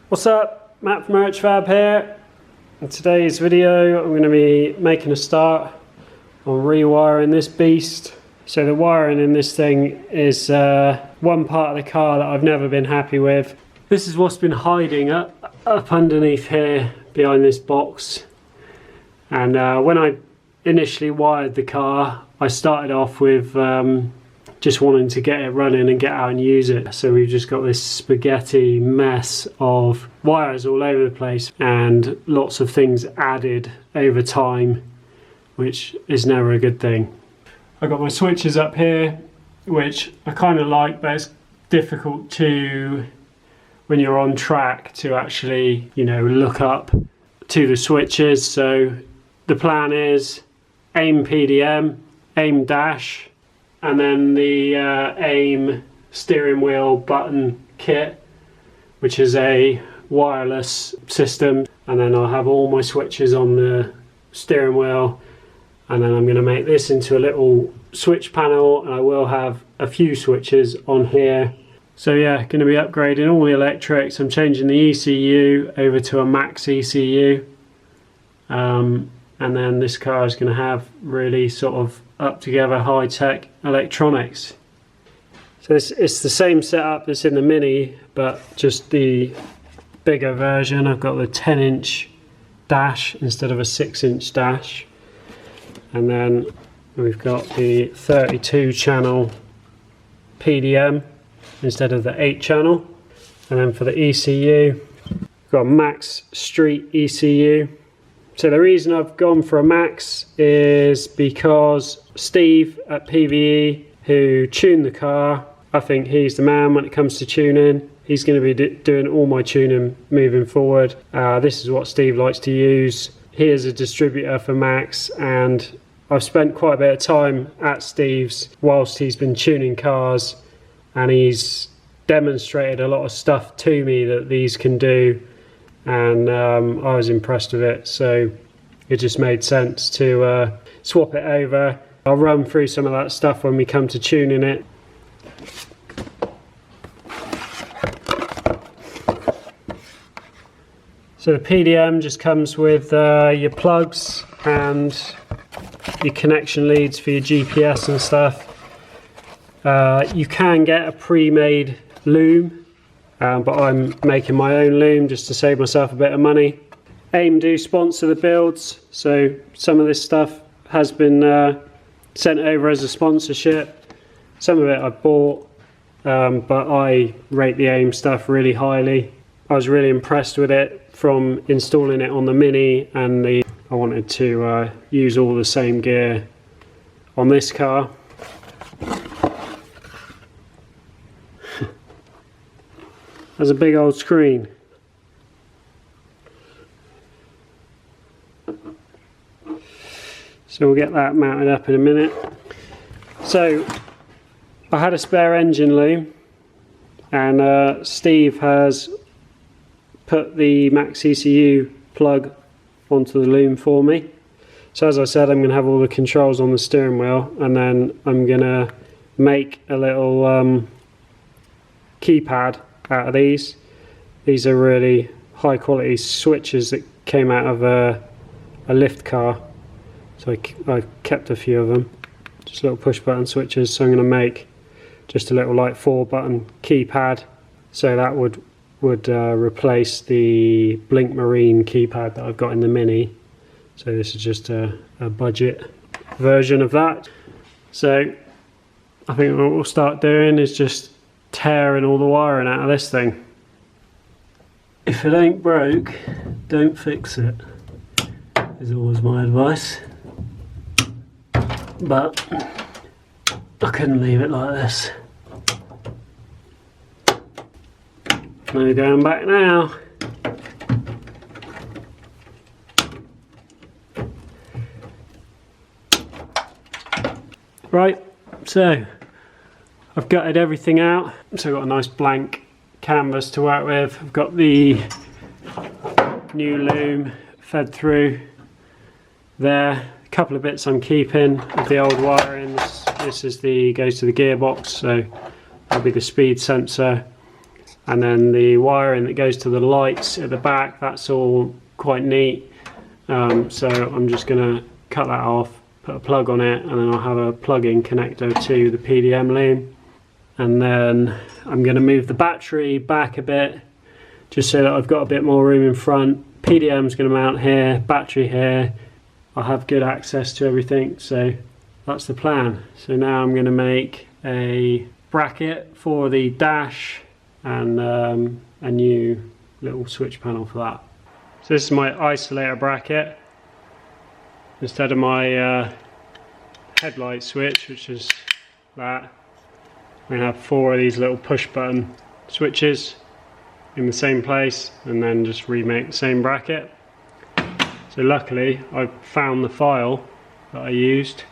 What's up, Matt from Urchfab here. In today's video I'm going to be making a start on rewiring this beast. So the wiring in this thing is one part of the car that I've never been happy with. This is what's been hiding up underneath here behind this box. And when I initially wired the car, I started off with just wanting to get it running and get out and use it. So we've just got this spaghetti mess of wires all over the place and lots of things added over time, which is never a good thing. I've got my switches up here, which I kind of like, but it's difficult to, when you're on track, to actually, you know, look up to the switches. So the plan is aim PDM, aim dash, and then the aim steering wheel button kit, which is a wireless system. And then I'll have all my switches on the steering wheel, and then I'm going to make this into a little switch panel, and I will have a few switches on here. So yeah, going to be upgrading all the electrics. I'm changing the ECU over to a max ECU, and then this car is going to have really sort of up together high-tech electronics. So it's the same setup that's in the Mini, but just the bigger version. I've got the 10-inch dash instead of a 6-inch dash, and then we've got the 32-channel PDM instead of the 8-channel. And then for the ECU, we've got a max street ECU. So the reason I've gone for a max is because Steve at PVE, who tuned the car, I think he's the man when it comes to tuning. He's going to be doing all my tuning moving forward. This is what Steve likes to use. He is a distributor for Max, and I've spent quite a bit of time at Steve's whilst he's been tuning cars, and he's demonstrated a lot of stuff to me that these can do, and I was impressed with it, so it just made sense to swap it over. I'll run through some of that stuff when we come to tuning it. So the PDM just comes with your plugs and your connection leads for your GPS and stuff. You can get a pre-made loom, but I'm making my own loom just to save myself a bit of money. AIM do sponsor the builds, so some of this stuff has been sent over as a sponsorship. Some of it I bought, but I rate the AIM stuff really highly. I was really impressed with it from installing it on the Mini, and I wanted to use all the same gear on this car. That's a big old screen. So we'll get that mounted up in a minute. So I had a spare engine loom, and Steve has put the max ECU plug onto the loom for me. So as I said, I'm going to have all the controls on the steering wheel, and then I'm going to make a little keypad out of these. These are really high quality switches that came out of a lift car, so I kept a few of them, just little push button switches. So I'm going to make just a little like 4-button keypad, so that would replace the Blink Marine keypad that I've got in the Mini. So this is just a budget version of that. So I think what we'll start doing is just tearing all the wiring out of this thing. If it ain't broke, don't fix it, is always my advice. But I couldn't leave it like this. No going back now. Right, so I've gutted everything out, so I've got a nice blank canvas to work with. I've got the new loom fed through there. A couple of bits I'm keeping of the old wiring. This is goes to the gearbox, so that'll be the speed sensor. And then the wiring that goes to the lights at the back, that's all quite neat. So I'm just going to cut that off, put a plug on it, and then I'll have a plug-in connector to the PDM loom. And then I'm going to move the battery back a bit, just so that I've got a bit more room in front. PDM's going to mount here, battery here. I'll have good access to everything, so that's the plan. So now I'm going to make a bracket for the dash and a new little switch panel for that. So this is my isolator bracket. Instead of my headlight switch, which is that, I'm going to have 4 of these little push button switches in the same place, and then just remake the same bracket. So luckily I found the file that I used.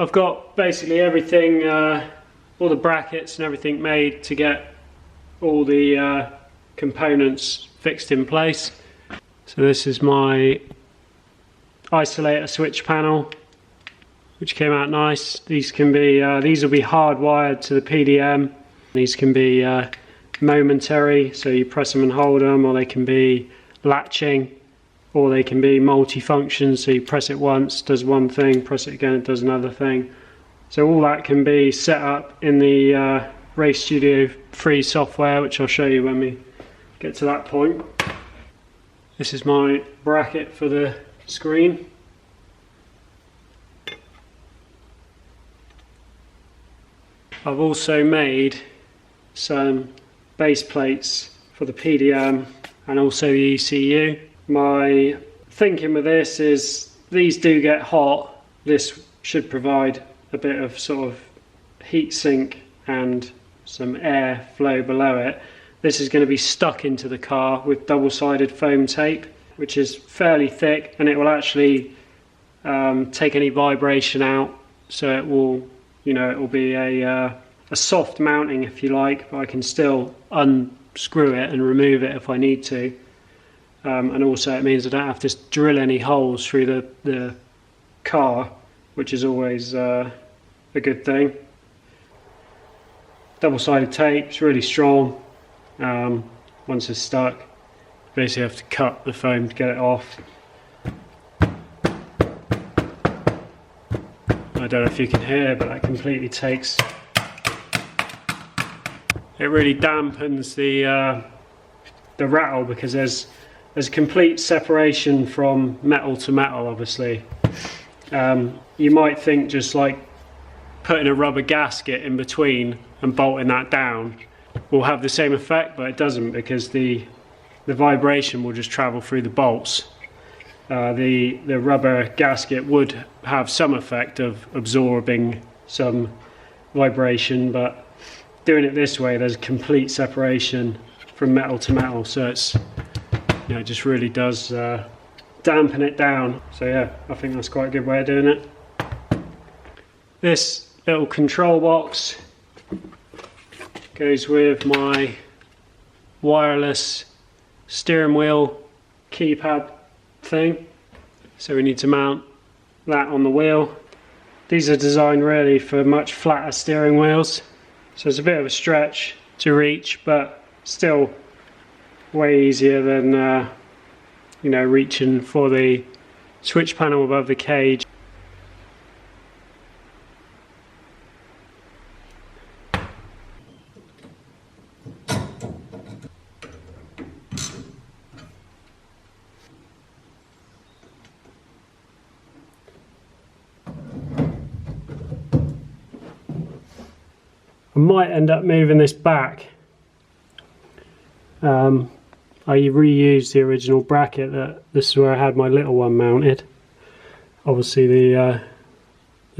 I've got basically everything, all the brackets and everything made to get all the components fixed in place. So this is my isolator switch panel, which came out nice. These can be, these will be hardwired to the PDM. These can be momentary, so you press them and hold them, or they can be latching, or they can be multi-function, so you press it once, does one thing, press it again, it does another thing. So all that can be set up in the Race Studio free software, which I'll show you when we get to that point. This is my bracket for the screen. I've also made some base plates for the PDM and also the ECU. My thinking with this is these do get hot. This should provide a bit of sort of heat sink and some air flow below it. This is going to be stuck into the car with double-sided foam tape, which is fairly thick, and it will actually take any vibration out. So it will, you know, it will be a soft mounting if you like, but I can still unscrew it and remove it if I need to. And also it means I don't have to drill any holes through the car, which is always a good thing. Double-sided tape, it's really strong. Once it's stuck, you basically have to cut the foam to get it off. I don't know if you can hear, but that completely takes, it really dampens the rattle, because there's complete separation from metal to metal, obviously. You might think just like putting a rubber gasket in between and bolting that down will have the same effect, but it doesn't, because the vibration will just travel through the bolts. The rubber gasket would have some effect of absorbing some vibration, but doing it this way, there's complete separation from metal to metal, so it's, you know, it just really does dampen it down. So yeah, I think that's quite a good way of doing it. This little control box goes with my wireless steering wheel keypad thing. So we need to mount that on the wheel. These are designed really for much flatter steering wheels, so it's a bit of a stretch to reach, but still way easier than you know, reaching for the switch panel above the cage. I might end up moving this back. I reused the original bracket. This is where I had my little one mounted. Obviously the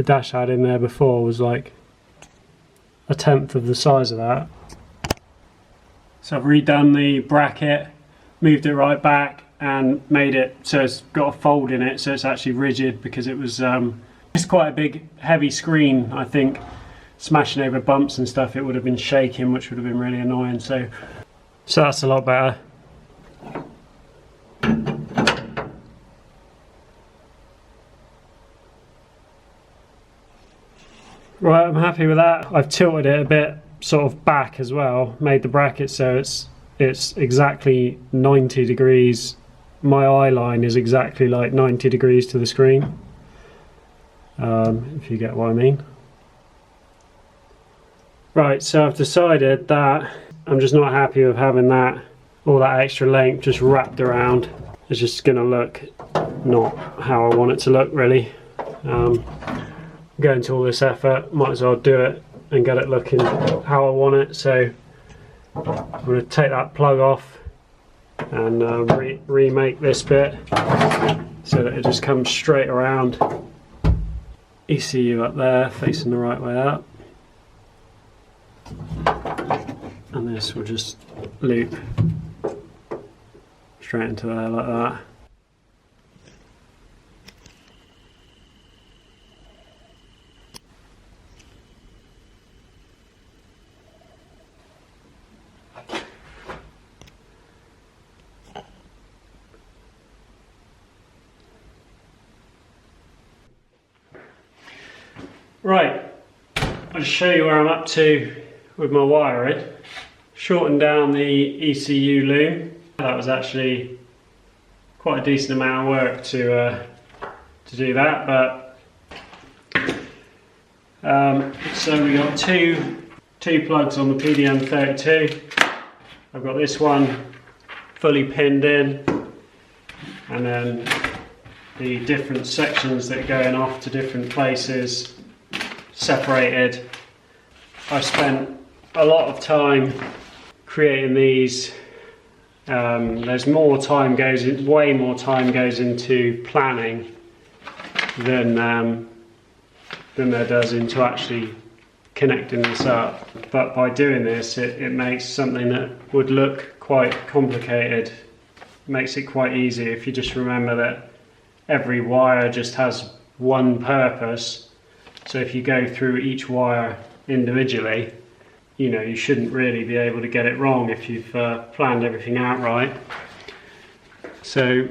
dash I had in there before was like 1/10 of the size of that. So I've redone the bracket, moved it right back and made it so it's got a fold in it, so it's actually rigid, because it was it's quite a big heavy screen. I think smashing over bumps and stuff, it would have been shaking, which would have been really annoying. So that's a lot better. Right, I'm happy with that. I've tilted it a bit sort of back as well, made the bracket so it's exactly 90 degrees. My eye line is exactly like 90 degrees to the screen, if you get what I mean. Right, so I've decided that I'm just not happy with having all that extra length just wrapped around. It's just going to look not how I want it to look, really. Going to all this effort, might as well do it and get it looking how I want it. So I'm going to take that plug off and remake this bit so that it just comes straight around. ECU up there, facing the right way up. And this will just loop straight into there like that. Right, I'll just show you where I'm up to with my wiring. Shortened down the ECU loom. That was actually quite a decent amount of work to do that, but so we got two plugs on the PDM32. I've got this one fully pinned in, and then the different sections that are going off to different places separated. I spent a lot of time creating these. There's way more time goes into planning than there does into actually connecting this up. But by doing this, it makes something that would look quite complicated, makes it quite easy if you just remember that every wire just has one purpose. So if you go through each wire individually, you know, you shouldn't really be able to get it wrong if you've planned everything out right. So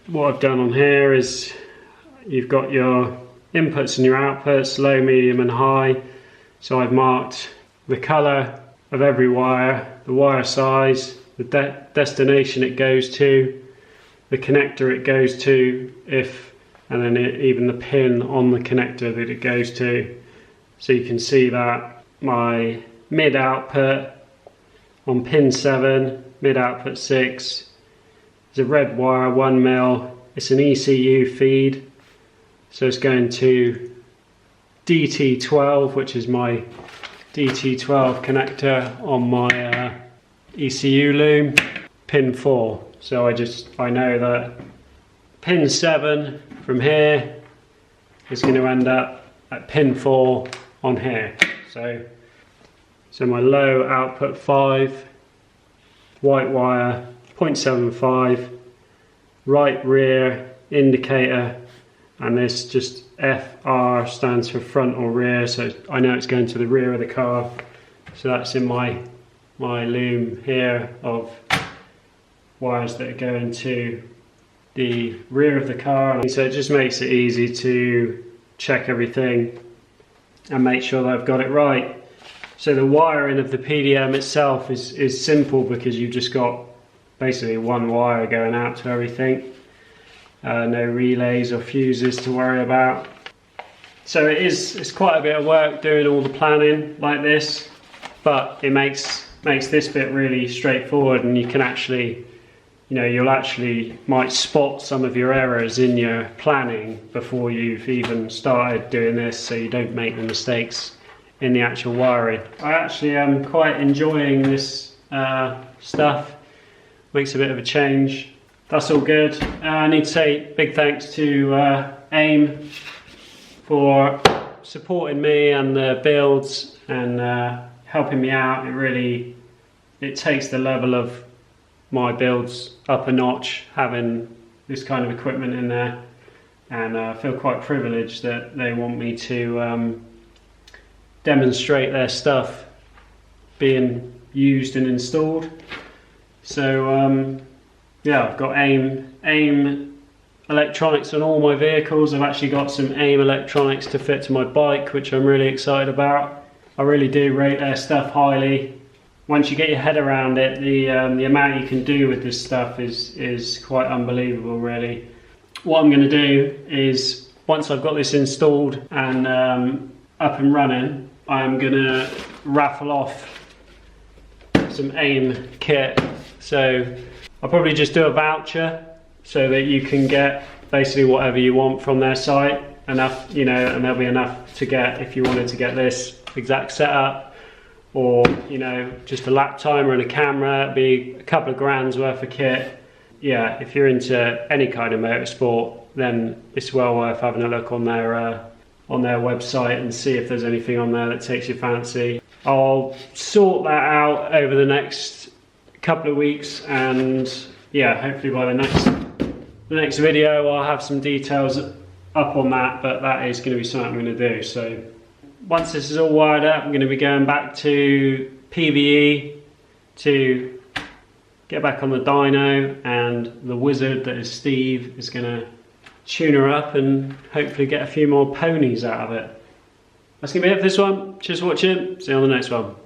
what I've done on here is you've got your inputs and your outputs, low, medium and high. So I've marked the colour of every wire, the wire size, the destination it goes to, the connector it goes to, and then even the pin on the connector that it goes to. So you can see that my mid output on pin 7, mid output 6, is a red wire 1mm. It's an ECU feed, so it's going to DT12, which is my DT12 connector on my ECU loom, pin 4. So I know that pin 7 from here is going to end up at pin 4 on here. So my low output 5, white wire 0.75, right rear indicator, and this just FR stands for front or rear, so I know it's going to the rear of the car. So that's in my loom here of wires that are going to the rear of the car. So it just makes it easy to check everything and make sure that I've got it right. So the wiring of the PDM itself is simple because you've just got basically one wire going out to everything. No relays or fuses to worry about. So it's quite a bit of work doing all the planning like this, but it makes this bit really straightforward, and you can actually, you know, you'll might spot some of your errors in your planning before you've even started doing this, so you don't make the mistakes in the actual wiring. I actually am quite enjoying this stuff. Makes a bit of a change. That's all good. I need to say big thanks to 𝗱𝗚𝗍𝗆 for supporting me and the builds and helping me out. It takes the level of my builds up a notch having this kind of equipment in there, and I feel quite privileged that they want me to demonstrate their stuff being used and installed. So yeah, I've got 𝗱𝗚𝗍𝗆 electronics on all my vehicles. I've actually got some 𝗱𝗚𝗍𝗆 electronics to fit to my bike, which I'm really excited about. I really do rate their stuff highly. Once you get your head around it, the amount you can do with this stuff is quite unbelievable, really. What I'm going to do is, once I've got this installed and up and running, I'm going to raffle off some 𝗱𝗚𝗍𝗆 kit. So I'll probably just do a voucher so that you can get basically whatever you want from their site, enough, you know, and there'll be enough to get if you wanted to get this exact setup, or, you know, just a lap timer and a camera. It'd be a couple of grand's worth of kit. Yeah, if you're into any kind of motorsport, then it's well worth having a look on their website and see if there's anything on there that takes your fancy. I'll sort that out over the next couple of weeks, and yeah, hopefully by the next video I'll have some details up on that, but that is going to be something I'm going to do. So once this is all wired up, I'm going to be going back to PVE to get back on the dyno, and the wizard that is Steve is going to tune her up and hopefully get a few more ponies out of it. That's going to be it for this one. Cheers for watching. See you on the next one.